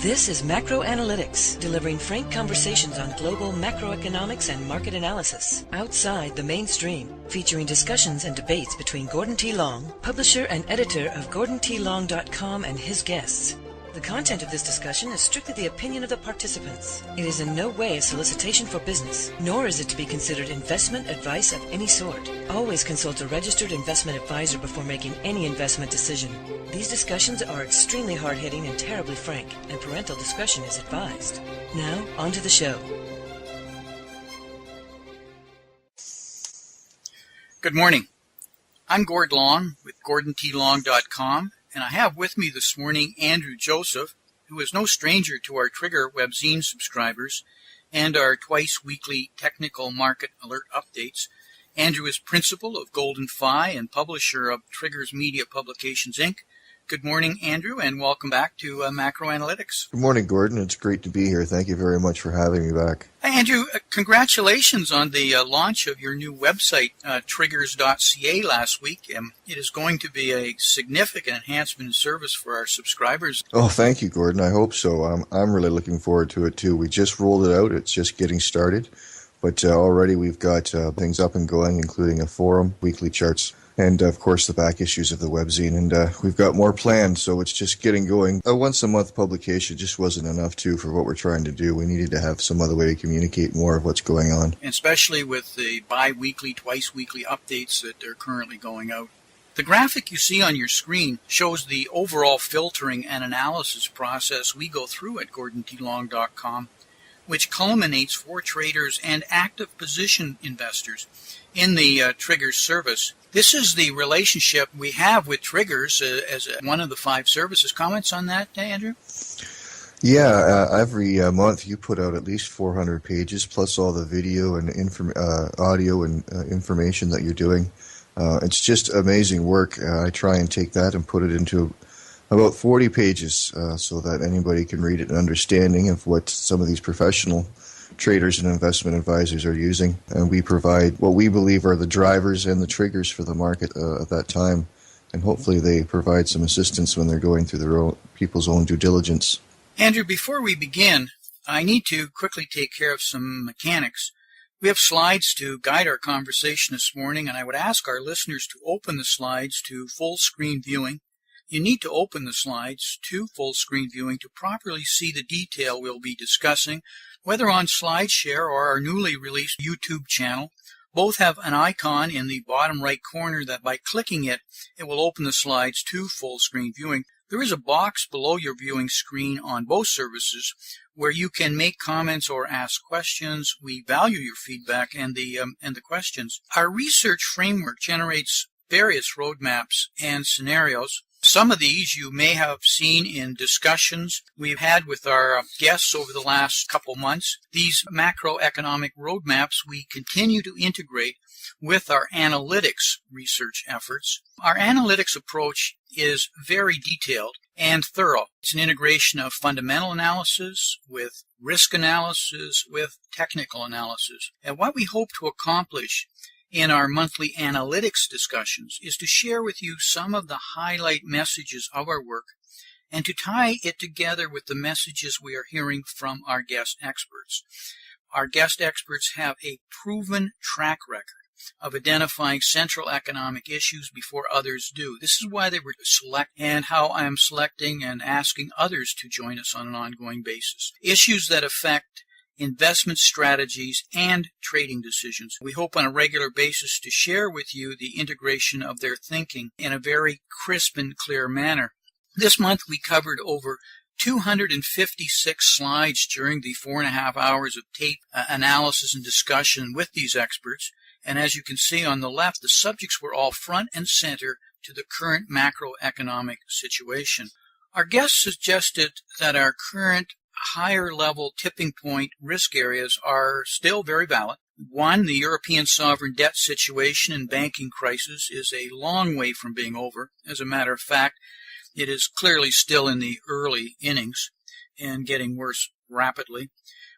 This is Macro Analytics, delivering frank conversations on global macroeconomics and market analysis, outside the mainstream, featuring discussions and debates between Gordon T. Long, publisher and editor of GordonTLong.com, and his guests. The content of this discussion is strictly the opinion of the participants. It is in no way a solicitation for business, nor is it to be considered investment advice of any sort. Always consult a registered investment advisor before making any investment decision. These discussions are extremely hard-hitting and terribly frank, and parental discretion is advised. Now, on to the show. Good morning. I'm Gord Long with GordonTLong.com, and I have with me this morning Andrew Joseph, who is no stranger to our Trigger webzine subscribers and our twice-weekly technical market alert updates. Andrew is principal of Golden Phi and publisher of Trigger's Media Publications, Inc. Good morning, Andrew, and welcome back to Macro Analytics. Good morning, Gordon. It's great to be here. Thank you very much for having me back. Hey, Andrew, congratulations on the launch of your new website, triggers.ca, last week. It is going to be a significant enhancement in service for our subscribers. Oh, thank you, Gordon. I hope so. I'm really looking forward to it, too. We just rolled it out. It's just getting started. But already we've got things up and going, including a forum, weekly charts, and, of course, the back issues of the webzine. And we've got more planned, so it's just getting going. A once-a-month publication just wasn't enough, too, for what we're trying to do. We needed to have some other way to communicate more of what's going on. Especially with the bi-weekly, twice-weekly updates that are currently going out. The graphic you see on your screen shows the overall filtering and analysis process we go through at GordonTLong.com, which culminates for traders and active position investors in the Triggers service. This is the relationship we have with Triggers as one of the 5 services. Comments on that, Andrew? Yeah, every month you put out at least 400 pages, plus all the video and audio and information that you're doing. It's just amazing work. I try and take that and put it into about 40 pages so that anybody can read it, an understanding of what some of these professional traders and investment advisors are using. And we provide what we believe are the drivers and the triggers for the market at that time. And hopefully they provide some assistance when they're going through their own, people's own due diligence. Andrew, before we begin, I need to quickly take care of some mechanics. We have slides to guide our conversation this morning, and I would ask our listeners to open the slides to full screen viewing. You need to open the slides to full screen viewing to properly see the detail we'll be discussing, whether on SlideShare or our newly released YouTube channel. Both have an icon in the bottom right corner that by clicking it, it will open the slides to full screen viewing. There is a box below your viewing screen on both services where you can make comments or ask questions. We value your feedback and the questions. Our research framework generates various roadmaps and scenarios. Some of these you may have seen in discussions we've had with our guests over the last couple months. These macroeconomic roadmaps we continue to integrate with our analytics research efforts. Our analytics approach is very detailed and thorough. It's an integration of fundamental analysis with risk analysis with technical analysis. And what we hope to accomplish in our monthly analytics discussions is to share with you some of the highlight messages of our work and to tie it together with the messages we are hearing from our guest experts. Our guest experts have a proven track record of identifying central economic issues before others do. This is why they were selected and how I am selecting and asking others to join us on an ongoing basis. Issues that affect investment strategies and trading decisions. We hope on a regular basis to share with you the integration of their thinking in a very crisp and clear manner. This month we covered over 256 slides during the 4.5 hours of tape analysis and discussion with these experts. And as you can see on the left, the subjects were all front and center to the current macroeconomic situation. Our guests suggested that our current higher level tipping point risk areas are still very valid. One, the European sovereign debt situation and banking crisis is a long way from being over. As a matter of fact, it is clearly still in the early innings and getting worse rapidly.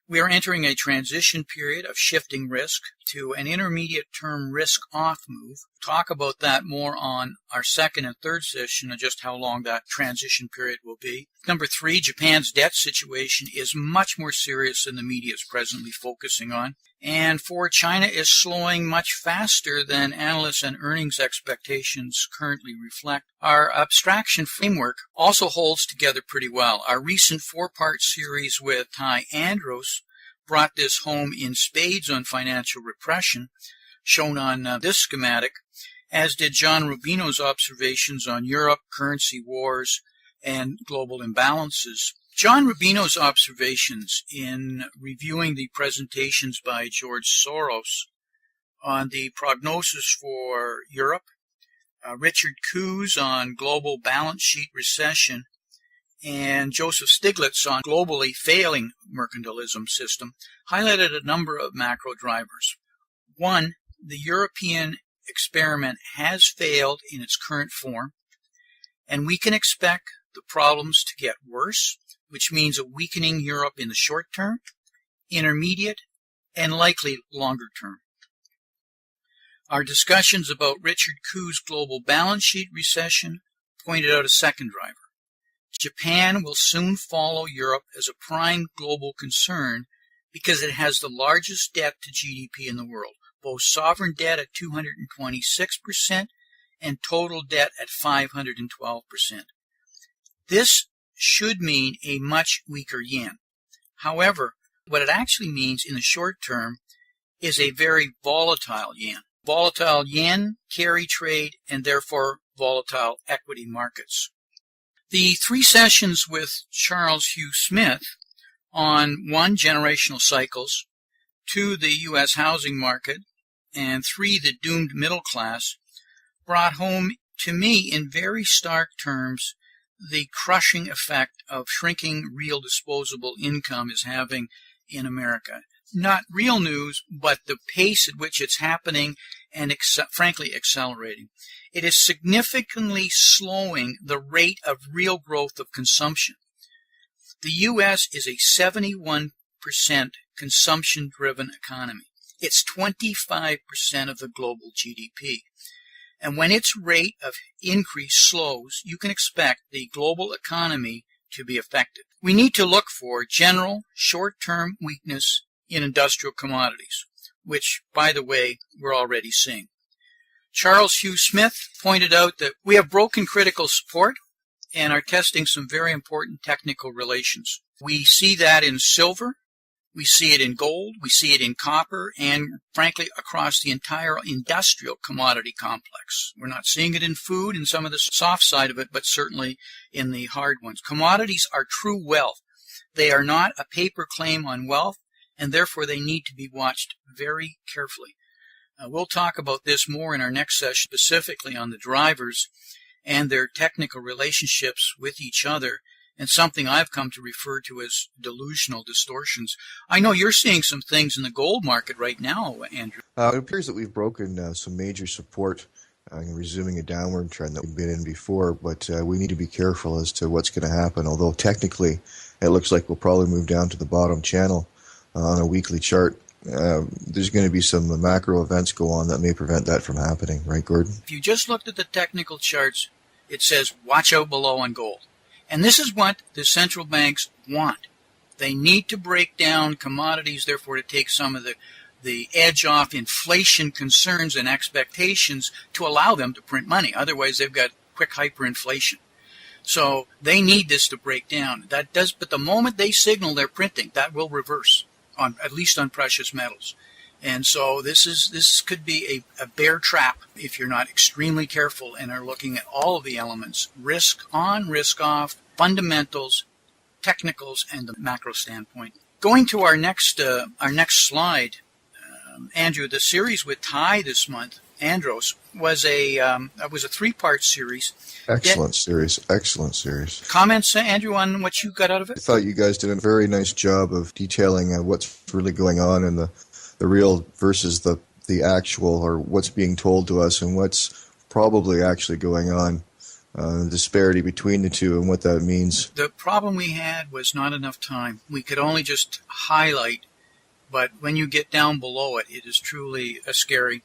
We are entering a transition period of shifting risk to an intermediate-term risk-off move. Talk about that more on our second and third session and just how long that transition period will be. Number 3, Japan's debt situation is much more serious than the media is presently focusing on. And 4, China is slowing much faster than analysts and earnings expectations currently reflect. Our abstraction framework also holds together pretty well. Our recent 4-part series with Ty Andros brought this home in spades on financial repression, shown on this schematic, as did John Rubino's observations on Europe, currency wars, and global imbalances. John Rubino's observations in reviewing the presentations by George Soros on the prognosis for Europe, Richard Coos on global balance sheet recession, and Joseph Stiglitz on globally failing mercantilism system highlighted a number of macro drivers. 1, the European experiment has failed in its current form, and we can expect the problems to get worse, which means a weakening Europe in the short term, intermediate, and likely longer term. Our discussions about Richard Coos' global balance sheet recession pointed out a second driver. Japan will soon follow Europe as a prime global concern because it has the largest debt to GDP in the world, both sovereign debt at 226% and total debt at 512%. This should mean a much weaker yen. However, what it actually means in the short term is a very volatile yen. Volatile yen, carry trade, and therefore volatile equity markets. The 3 sessions with Charles Hugh Smith on 1, generational cycles, 2, the U.S. housing market, and 3, the doomed middle class, brought home to me in very stark terms the crushing effect of shrinking real disposable income is having in America. Not real news, but the pace at which it's happening and frankly accelerating. It is significantly slowing the rate of real growth of consumption. The U.S. is a 71% consumption-driven economy. It's 25% of the global GDP. And when its rate of increase slows, you can expect the global economy to be affected. We need to look for general short-term weakness in industrial commodities, which, by the way, we're already seeing. Charles Hugh Smith pointed out that we have broken critical support and are testing some very important technical relations. We see that in silver, we see it in gold, we see it in copper, and frankly across the entire industrial commodity complex. We're not seeing it in food and some of the soft side of it, but certainly in the hard ones. Commodities are true wealth. They are not a paper claim on wealth, and therefore they need to be watched very carefully. We'll talk about this more in our next session, specifically on the drivers and their technical relationships with each other, and something I've come to refer to as delusional distortions. I know you're seeing some things in the gold market right now, Andrew. It appears that we've broken some major support and resuming a downward trend that we've been in before, but we need to be careful as to what's going to happen, although technically it looks like we'll probably move down to the bottom channel on a weekly chart. There's going to be some macro events go on that may prevent that from happening, right, Gordon? If you just looked at the technical charts, it says watch out below on gold. And this is what the central banks want. They need to break down commodities, therefore to take some of the edge off inflation concerns and expectations to allow them to print money. Otherwise, they've got quick hyperinflation. So they need this to break down. But the moment they signal they're printing, that will reverse, at least on precious metals. And so this could be a bear trap if you're not extremely careful and are looking at all of the elements: risk on, risk off, fundamentals, technicals, and the macro standpoint. Going to our next slide, Andrew, the series with Ty this month, Andros, was a 3-part series. Excellent series. Comments, Andrew, on what you got out of it? I thought you guys did a very nice job of detailing what's really going on in the real versus the actual, or what's being told to us and what's probably actually going on. disparity between the two and what that means. The problem we had was not enough time. We could only just highlight, but when you get down below it, it is truly scary.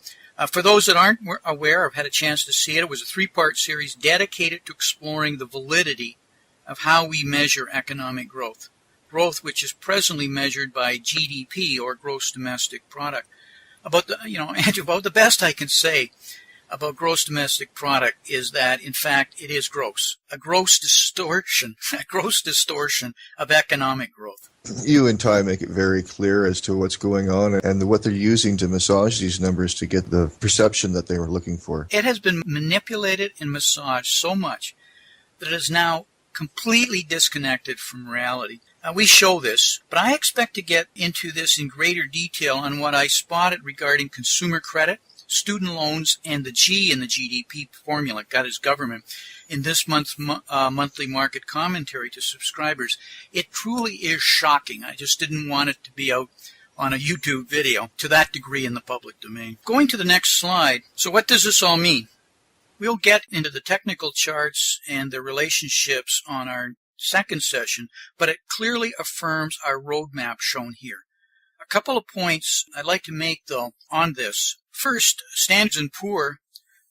For those that aren't aware, I've had a chance to see it. It was a 3-part series dedicated to exploring the validity of how we measure economic growth. Growth which is presently measured by GDP, or gross domestic product. Andrew, about the best I can say about gross domestic product is that, in fact, it is gross. A gross distortion of economic growth. You and Ty make it very clear as to what's going on and what they're using to massage these numbers to get the perception that they were looking for. It has been manipulated and massaged so much that it is now completely disconnected from reality. We show this, but I expect to get into this in greater detail on what I spotted regarding consumer credit, student loans, and the G in the GDP formula, God is government, in this month's monthly market commentary to subscribers. It truly is shocking. I just didn't want it to be out on a YouTube video to that degree in the public domain. Going to the next slide. So what does this all mean? We'll get into the technical charts and their relationships on our second session, but it clearly affirms our roadmap shown here. A couple of points I'd like to make, though, on this. First, Standard & Poor's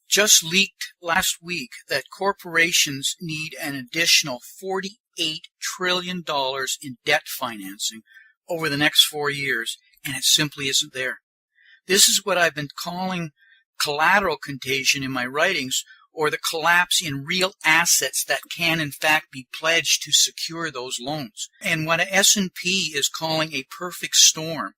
just leaked last week that corporations need an additional $48 trillion in debt financing over the next 4 years, and it simply isn't there. This is what I've been calling collateral contagion in my writings, or the collapse in real assets that can in fact be pledged to secure those loans. And what S&P is calling a perfect storm.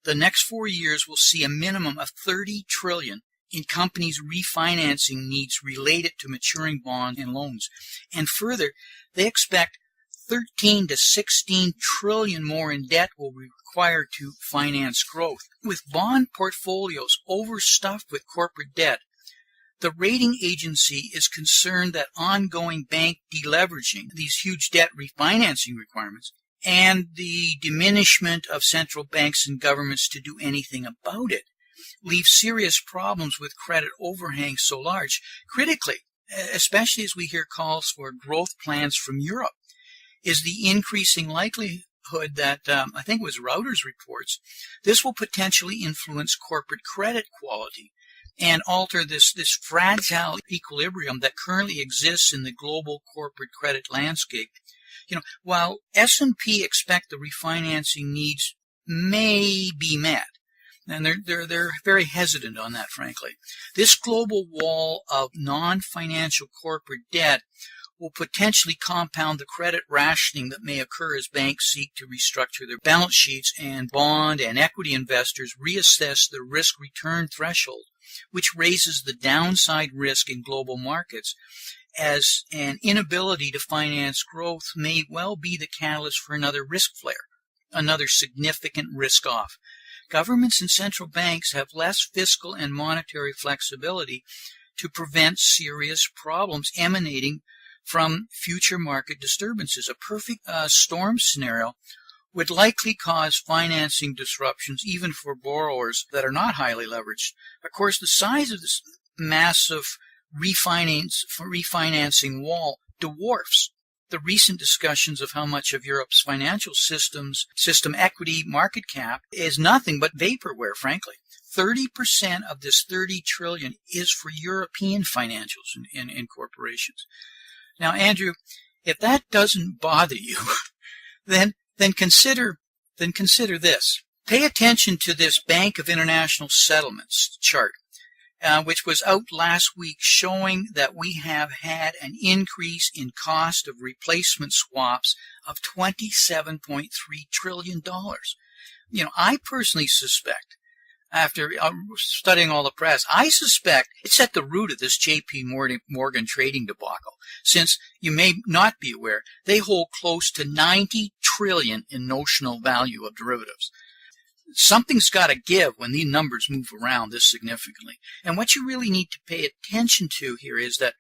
The next 4 years will see a minimum of $30 trillion in companies' refinancing needs related to maturing bonds and loans. And further, they expect 13 to 16 trillion more in debt will be required to finance growth. With bond portfolios overstuffed with corporate debt, the rating agency is concerned that ongoing bank deleveraging, these huge debt refinancing requirements, and the diminishment of central banks and governments to do anything about it, leave serious problems with credit overhang so large. Critically, especially as we hear calls for growth plans from Europe, is the increasing likelihood that, I think it was Reuters reports, this will potentially influence corporate credit quality and alter this fragile equilibrium that currently exists in the global corporate credit landscape. While S&P expect the refinancing needs may be met, and they're very hesitant on that, frankly, this global wall of non-financial corporate debt will potentially compound the credit rationing that may occur as banks seek to restructure their balance sheets and bond and equity investors reassess the risk-return threshold, which raises the downside risk in global markets, as an inability to finance growth may well be the catalyst for another risk flare, another significant risk off. Governments and central banks have less fiscal and monetary flexibility to prevent serious problems emanating from future market disturbances. A perfect storm scenario would likely cause financing disruptions even for borrowers that are not highly leveraged. Of course, the size of this massive refinancing wall dwarfs the recent discussions of how much of Europe's financial system equity market cap is nothing but vaporware, frankly. 30% of this $30 trillion is for European financials and corporations. Now, Andrew, if that doesn't bother you, then consider this. Pay attention to this Bank of International Settlements chart, which was out last week, showing that we have had an increase in cost of replacement swaps of $27.3 trillion. I personally suspect, after studying all the press, I suspect it's at the root of this J.P. Morgan trading debacle. Since you may not be aware, they hold close to $90 trillion in notional value of derivatives. Something's got to give when these numbers move around this significantly. And what you really need to pay attention to here is that,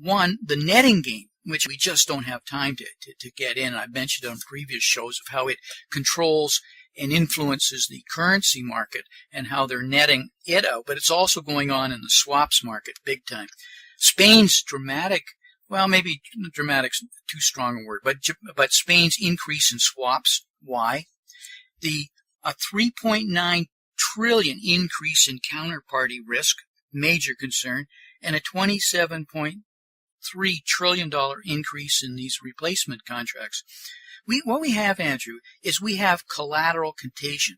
one, the netting game, which we just don't have time to get in. I mentioned on previous shows of how it controls and influences the currency market and how they're netting it out. But it's also going on in the swaps market big time. Spain's dramatic well, maybe dramatic's too strong a word, but Spain's increase in swaps. Why? A 3.9 trillion increase in counterparty risk, major concern, and a $27.3 trillion increase in these replacement contracts. What we have, Andrew, is we have collateral contagion,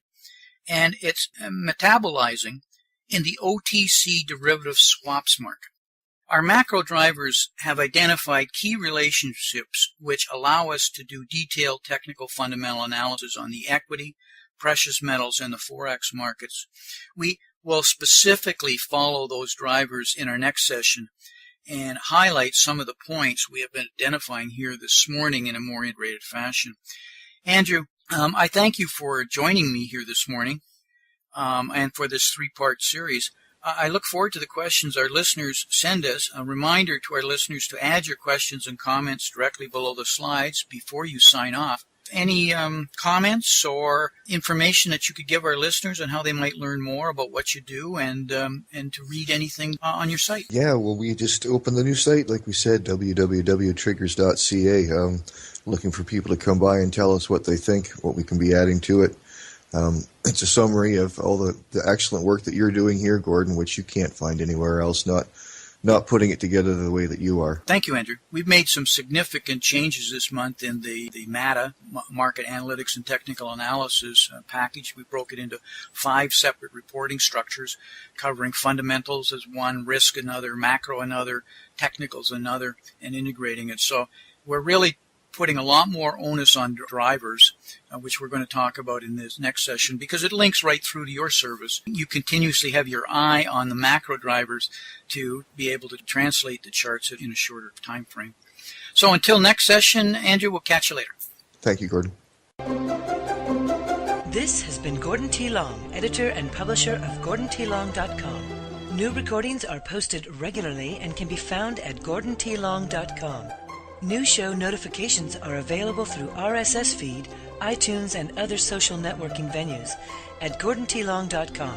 and it's metabolizing in the OTC derivative swaps market. Our macro drivers have identified key relationships which allow us to do detailed technical fundamental analysis on the equity, precious metals, and the Forex markets. We will specifically follow those drivers in our next session and highlight some of the points we have been identifying here this morning in a more integrated fashion. Andrew, I thank you for joining me here this morning and for this three-part series. I look forward to the questions our listeners send us. A reminder to our listeners to add your questions and comments directly below the slides before you sign off. Any comments or information that you could give our listeners on how they might learn more about what you do and to read anything on your site? Yeah, well, we just opened the new site, like we said, www.triggers.ca. Looking for people to come by and tell us what they think, what we can be adding to it. It's a summary of all the excellent work that you're doing here, Gordon, which you can't find anywhere else, not putting it together the way that you are. Thank you, Andrew. We've made some significant changes this month in the MATA, Market Analytics and Technical Analysis package. We broke it into 5 separate reporting structures covering fundamentals as one, risk another, macro another, technicals another, and integrating it. So we're really putting a lot more onus on drivers, which we're going to talk about in this next session, because it links right through to your service. You continuously have your eye on the macro drivers to be able to translate the charts in a shorter time frame. So until next session, Andrew, we'll catch you later. Thank you, Gordon. This has been Gordon T. Long, editor and publisher of GordonTLong.com. New recordings are posted regularly and can be found at GordonTLong.com. New show notifications are available through RSS feed, iTunes, and other social networking venues at GordonTLong.com.